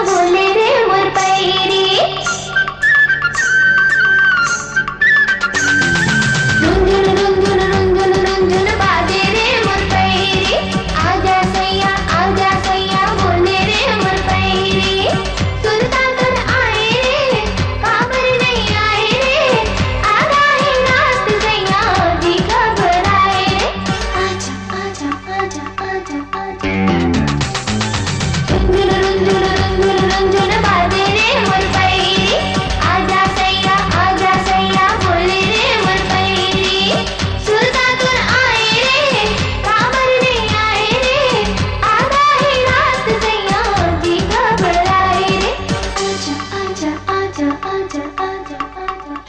बोले रे मोर पैरी रुंझुन रुंझुन रुंझुन रुंझुन बाजे रे मोर पैरी आजा सैया बोले रे मोर पैरी सुनता कर आए रे काबर नहीं आए रे आगा ही नाच सैया जी घबराए रे आजा आजा आजा आजा आजा रुंझुन रुंझुन रुंझुन रुंझुन बाजे रे मोर पैरी आजा सैया बोले रे मोर पैरी सुनता कर आए रे काबर नहीं आए रे आगा ही नाच सैया जी घबराए रे आजा आजा आजा आजा आजा आजा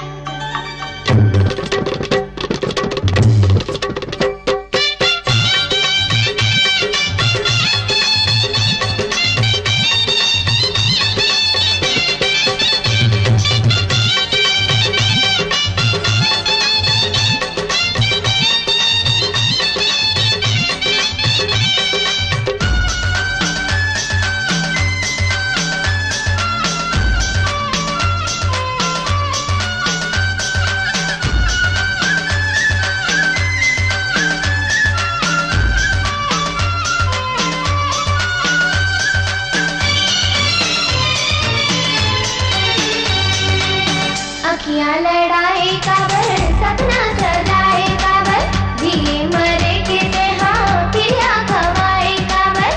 अखियां लड़ाए काबर सपना सजाए काबर जिए मरे के देहा खिया खवाए काबर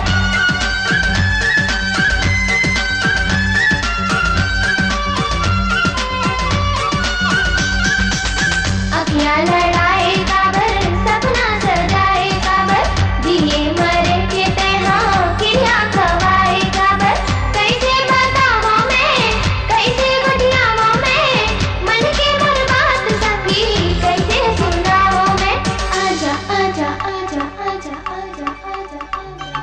अखियां लड़ाए काबर सपना सजाए काबर जिए मरे के देहा खिया खवाए काबर कैसे बतावा मैं कैसे बुझियावा मैं मन के मोर बात सखी कैसे सुनाओ मैं आजा आजा आजा आजा आजा आजा आजा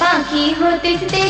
पाखी हो तिसते